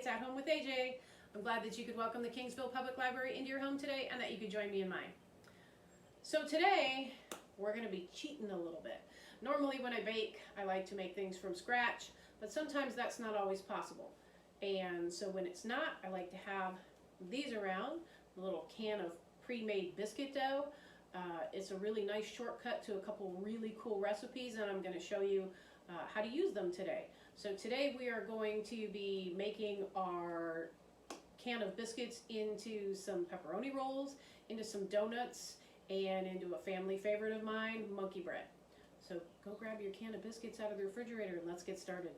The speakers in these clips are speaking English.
At Home with AJ. I'm glad that you could welcome the Kingsville Public Library into your home today and that you could join me in mine. So today, we're going to be cheating a little bit. Normally when I bake, I like to make things from scratch, but sometimes that's not always possible. And so when it's not, I like to have these around, a little can of pre-made biscuit dough. It's a really nice shortcut to a couple really cool recipes, and I'm going to show you how to use them today. So today we are going to be making our can of biscuits into some pepperoni rolls, into some donuts, and into a family favorite of mine, monkey bread. So go grab your can of biscuits out of the refrigerator and let's get started.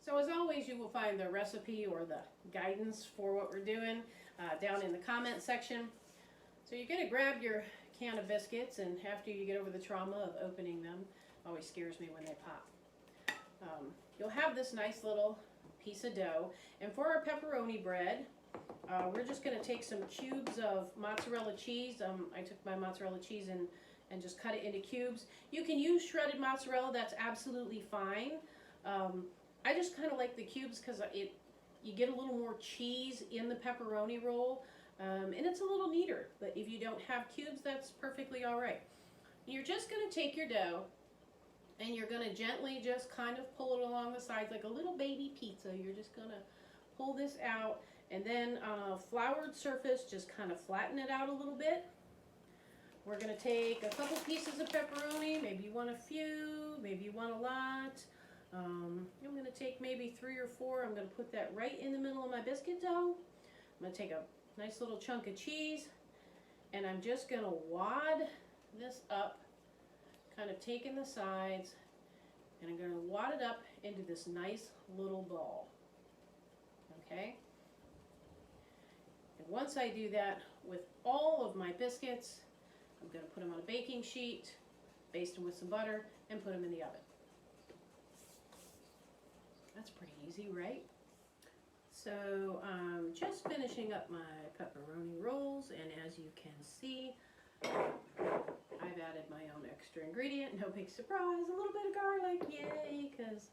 So as always, you will find the recipe or the guidance for what we're doing down in the comment section. So you're going to grab your can of biscuits, and after you get over the trauma of opening them, always scares me when they pop. You'll have this nice little piece of dough, and for our pepperoni bread, we're just going to take some cubes of mozzarella cheese. I took my mozzarella cheese and just cut it into cubes. You can use shredded mozzarella, that's absolutely fine. I just kind of like the cubes because you get a little more cheese in the pepperoni roll, and it's a little neater. But if you don't have cubes, that's perfectly all right. You're just going to take your dough and you're going to gently just kind of pull it along the sides like a little baby pizza. You're just going to pull this out, and then on a floured surface, just kind of flatten it out a little bit. We're going to take a couple pieces of pepperoni. Maybe you want a few, maybe you want a lot. I'm going to take maybe 3 or 4. I'm going to put that right in the middle of my biscuit dough. I'm going to take a nice little chunk of cheese, and I'm just going to wad this up, kind of taking the sides, and I'm going to wad it up into this nice little ball. Okay? And once I do that with all of my biscuits, I'm going to put them on a baking sheet, baste them with some butter, and put them in the oven. That's pretty easy, right? So I'm just finishing up my pepperoni rolls, and as you can see, I've added my own extra ingredient. No big surprise, a little bit of garlic, yay, because,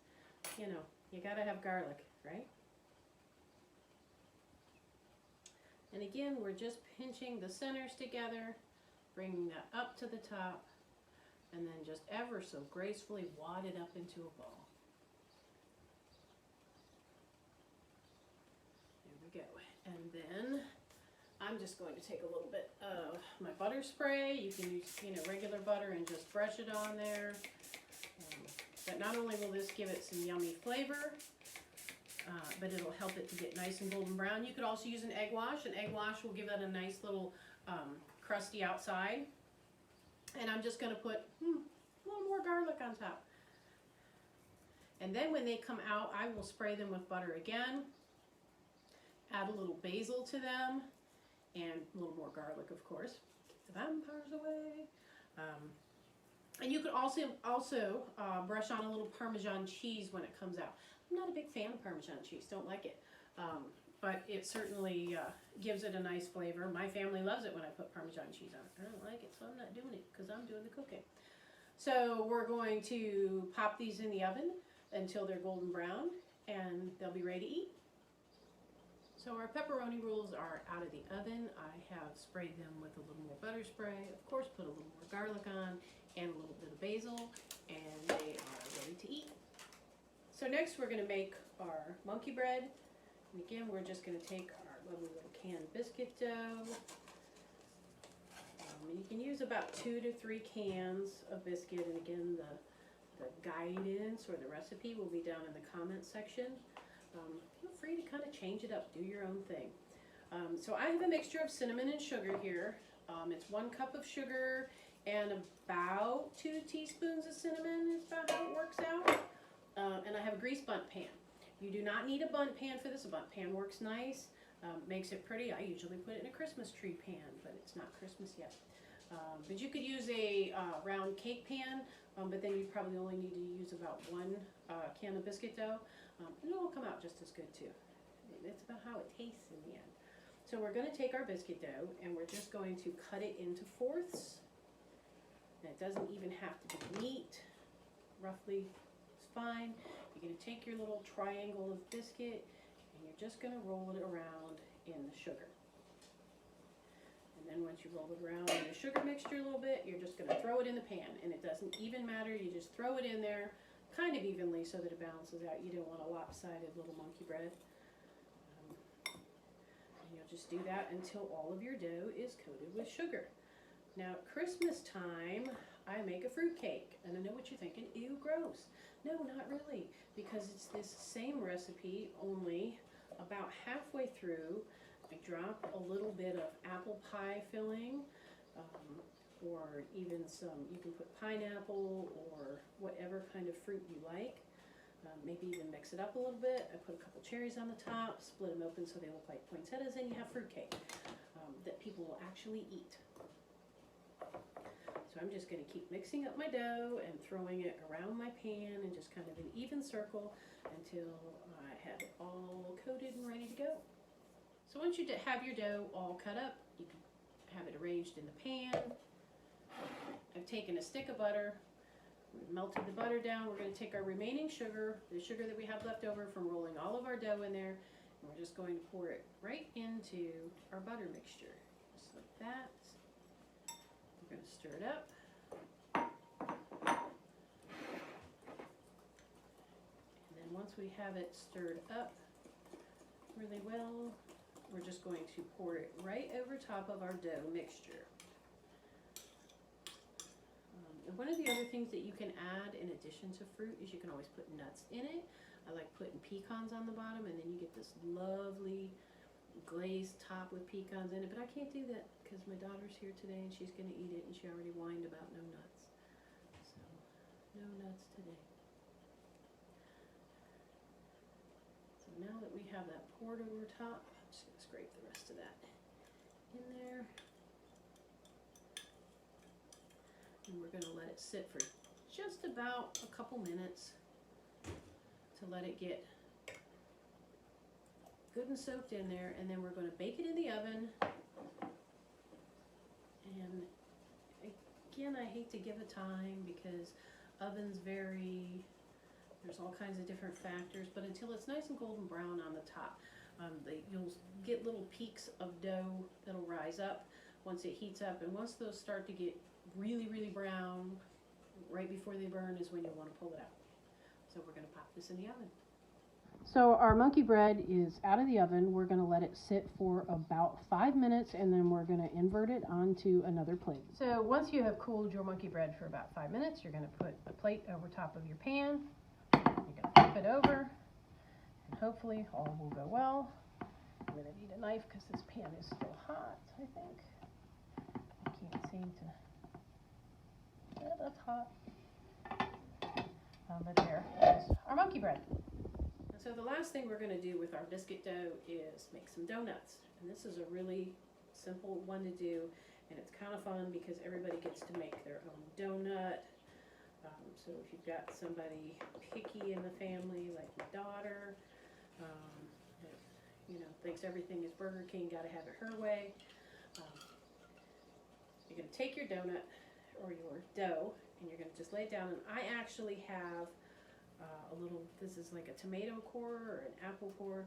you know, you gotta have garlic, right? And again, we're just pinching the centers together, bringing that up to the top, and then just ever so gracefully wad it up into a ball. There we go. And then I'm just going to take a little bit of my butter spray. You can use, regular butter and just brush it on there. But not only will this give it some yummy flavor, but it'll help it to get nice and golden brown. You could also use an egg wash. An egg wash will give that a nice little crusty outside. And I'm just going to put a little more garlic on top. And then when they come out, I will spray them with butter again. Add a little basil to them, and a little more garlic, of course. Get the vampires away. And you could also brush on a little Parmesan cheese when it comes out. I'm not a big fan of Parmesan cheese, don't like it. But it certainly gives it a nice flavor. My family loves it when I put Parmesan cheese on it. I don't like it, so I'm not doing it because I'm doing the cooking. So we're going to pop these in the oven until they're golden brown, and they'll be ready to eat. So our pepperoni rolls are out of the oven. I have sprayed them with a little more butter spray. Of course, put a little more garlic on and a little bit of basil, and they are ready to eat. So next we're going to make our monkey bread. And again, we're just going to take our lovely little canned biscuit dough. And you can use about 2 to 3 cans of biscuit. And again, the guidance or the recipe will be down in the comment section. Feel free to kind of change it up, do your own thing. So I have a mixture of cinnamon and sugar here. It's 1 cup of sugar and about 2 teaspoons of cinnamon is about how it works out. And I have a greased bundt pan. You do not need a bundt pan for this. A bundt pan works nice, makes it pretty. I usually put it in a Christmas tree pan, but it's not Christmas yet. But you could use a round cake pan, but then you probably only need to use about 1 can of biscuit dough. And it'll come out just as good too. It's about how it tastes in the end. So we're going to take our biscuit dough and we're just going to cut it into fourths. And it doesn't even have to be neat. Roughly, it's fine. You're going to take your little triangle of biscuit and you're just going to roll it around in the sugar. And then once you roll it around in the sugar mixture a little bit, you're just going to throw it in the pan. And it doesn't even matter. You just throw it in there kind of evenly so that it balances out. You don't want a lopsided little monkey bread. And you'll just do that until all of your dough is coated with sugar. Now, at Christmas time, I make a fruit cake. And I know what you're thinking, ew, gross. No, not really, because it's this same recipe, only about halfway through, I drop a little bit of apple pie filling, or even some, you can put pineapple or whatever kind of fruit you like. Maybe even mix it up a little bit. I put a couple cherries on the top, split them open so they look like poinsettias, and you have fruitcake that people will actually eat. So I'm just going to keep mixing up my dough and throwing it around my pan in just kind of an even circle until I have it all coated and ready to go. So once you have your dough all cut up, you can have it arranged in the pan. I've taken a stick of butter, melted the butter down. We're going to take our remaining sugar, the sugar that we have left over from rolling all of our dough in there, and we're just going to pour it right into our butter mixture, just like that. We're going to stir it up. And then once we have it stirred up really well, we're just going to pour it right over top of our dough mixture. And one of the other things that you can add in addition to fruit is you can always put nuts in it. I like putting pecans on the bottom, and then you get this lovely glazed top with pecans in it, but I can't do that because my daughter's here today and she's going to eat it, and she already whined about no nuts. So, no nuts today. So now that we have that poured over top, I'm just going to scrape the rest of that in there. And we're going to let it sit for just about a couple minutes to let it get good and soaked in there, and then we're going to bake it in the oven. And again, I hate to give a time because ovens vary, there's all kinds of different factors, but until it's nice and golden brown on the top, you'll get little peaks of dough that'll rise up once it heats up, and once those start to get really, really brown, right before they burn is when you want to pull it out. So we're going to pop this in the oven. So our monkey bread is out of the oven. We're going to let it sit for about 5 minutes, and then we're going to invert it onto another plate. So once you have cooled your monkey bread for about 5 minutes, you're going to put a plate over top of your pan. You're going to flip it over, and hopefully all will go well. I'm going to need a knife because this pan is still hot, I think. I can't seem to... Yeah, that's hot. But there is our monkey bread. And so the last thing we're going to do with our biscuit dough is make some donuts. And this is a really simple one to do, and it's kind of fun because everybody gets to make their own donut. So if you've got somebody picky in the family, like my daughter, that, thinks everything is Burger King, got to have it her way, you're going to take your donut or your dough, and you're going to just lay it down. And I actually have this is like a tomato core or an apple core,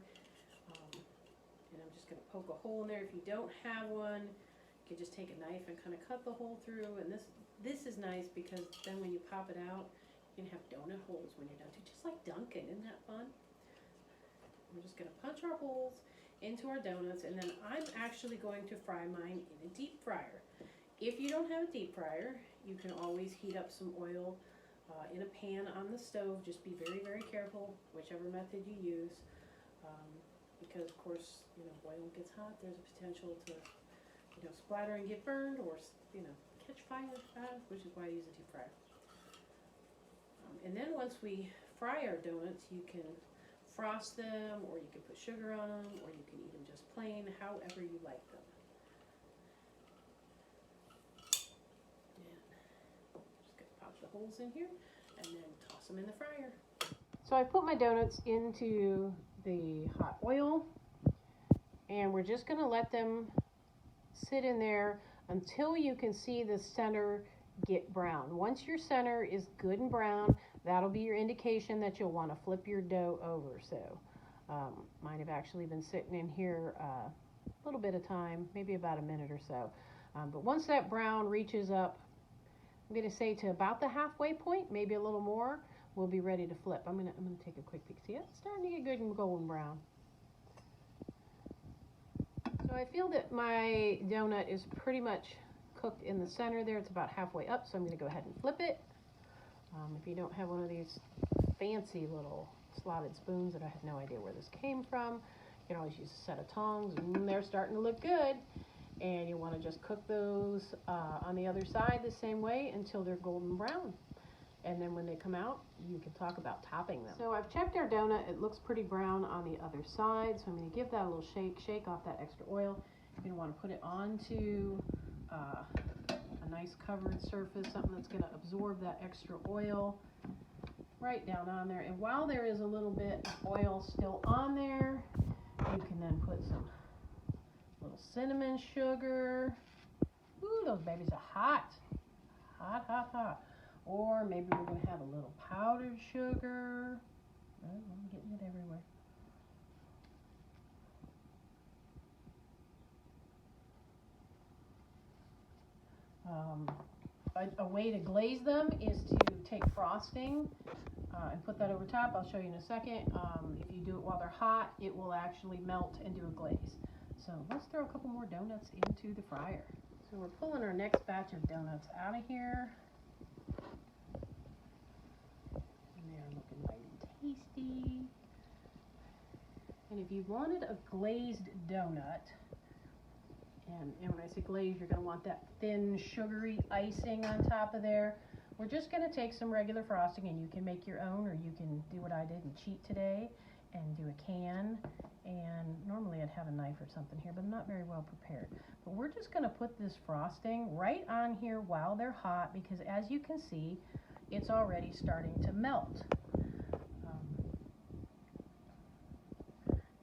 and I'm just going to poke a hole in there. If you don't have one, you can just take a knife and kind of cut the hole through, and this is nice because then when you pop it out, you can have donut holes when you're done too, just like Dunkin'. Isn't that fun? We're just going to punch our holes into our donuts, and then I'm actually going to fry mine in a deep fryer. If you don't have a deep fryer, you can always heat up some oil in a pan on the stove. Just be very, very careful, whichever method you use, because of course, oil gets hot. There's a potential to, splatter and get burned, or catch fire, which is why I use a deep fryer. And then once we fry our donuts, you can frost them, or you can put sugar on them, or you can eat them just plain, however you like them. The holes in here and then toss them in the fryer. So I put my donuts into the hot oil, and we're just going to let them sit in there until you can see the center get brown. Once your center is good and brown, that'll be your indication that you'll want to flip your dough over. So Mine have actually been sitting in here a little bit of time, maybe about a minute or so. But once that brown reaches up, I'm going to say to about the halfway point, maybe a little more, we'll be ready to flip. I'm gonna take a quick peek. See, it's starting to get good and golden brown. So I feel that my donut is pretty much cooked in the center there. It's about halfway up, so I'm going to go ahead and flip it. If you don't have one of these fancy little slotted spoons that I have no idea where this came from, you can always use a set of tongs. They're starting to look good. And you want to just cook those on the other side the same way until they're golden brown. And then when they come out, you can talk about topping them. So I've checked our donut. It looks pretty brown on the other side. So I'm going to give that a little shake off that extra oil. You're going to want to put it onto a nice covered surface, something that's going to absorb that extra oil right down on there. And while there is a little bit of oil still on there, you can then put some little cinnamon sugar. Ooh, those babies are hot. Hot, hot, hot. Or maybe we're going to have a little powdered sugar. Oh, I'm getting it everywhere. A way to glaze them is to take frosting and put that over top. I'll show you in a second. If you do it while they're hot, it will actually melt and do a glaze. So let's throw a couple more donuts into the fryer. So we're pulling our next batch of donuts out of here. And they're looking mighty tasty. And if you wanted a glazed donut, and when I say glazed, you're going to want that thin, sugary icing on top of there. We're just going to take some regular frosting, and you can make your own, or you can do what I did and cheat today and do a can. And normally I'd have a knife or something here, but I'm not very well prepared. But we're just going to put this frosting right on here while they're hot, because as you can see, it's already starting to melt.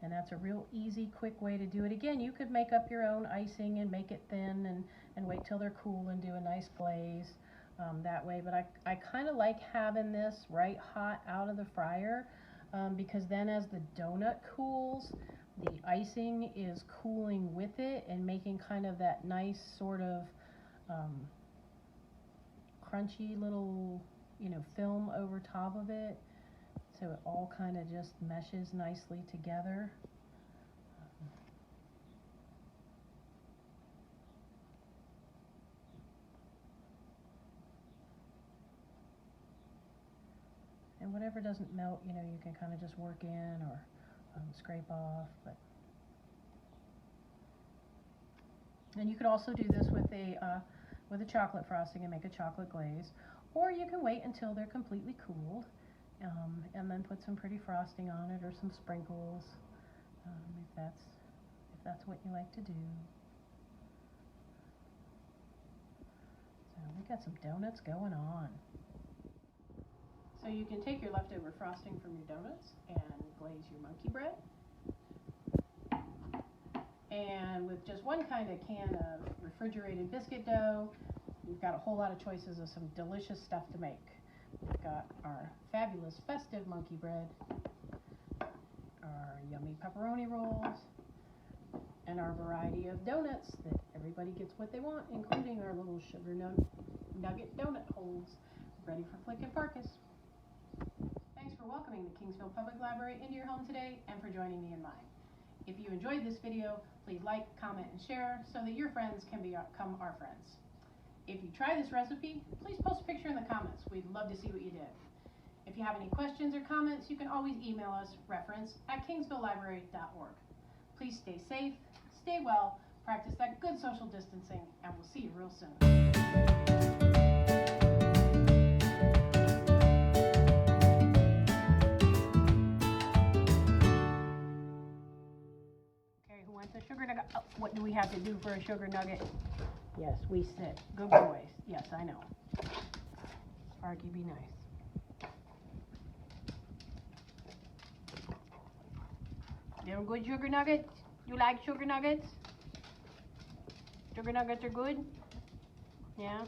And that's a real easy, quick way to do it. Again, you could make up your own icing and make it thin and wait till they're cool and do a nice glaze that way. But I kind of like having this right hot out of the fryer because then as the donut cools, the icing is cooling with it and making kind of that nice sort of crunchy little, film over top of it. So it all kind of just meshes nicely together. And whatever doesn't melt, you can kind of just work in or scrape off. And you could also do this with a chocolate frosting and make a chocolate glaze, or you can wait until they're completely cooled. And then put some pretty frosting on it or some sprinkles if that's what you like to do. So we got some donuts going on. So you can take your leftover frosting from your donuts and glaze your monkey bread. And with just one kind of can of refrigerated biscuit dough, you've got a whole lot of choices of some delicious stuff to make. We've got our fabulous festive monkey bread, our yummy pepperoni rolls, and our variety of donuts that everybody gets what they want, including our little sugar nugget donut holes ready for Flick and Farkas. Thanks for welcoming the Kingsville Public Library into your home today and for joining me in mine. If you enjoyed this video, please like, comment, and share so that your friends can become our friends. If you try this recipe, please post a picture in the comments. We'd love to see what you did. If you have any questions or comments, you can always email us, reference@kingsvillelibrary.org. Please stay safe, stay well, practice that good social distancing, and we'll see you real soon. Okay, who wants a sugar nugget? Oh, what do we have to do for a sugar nugget? Yes, we sit. Good boys. Yes, I know. Sparky, be nice. You have good sugar nuggets? You like sugar nuggets? Sugar nuggets are good? Yeah?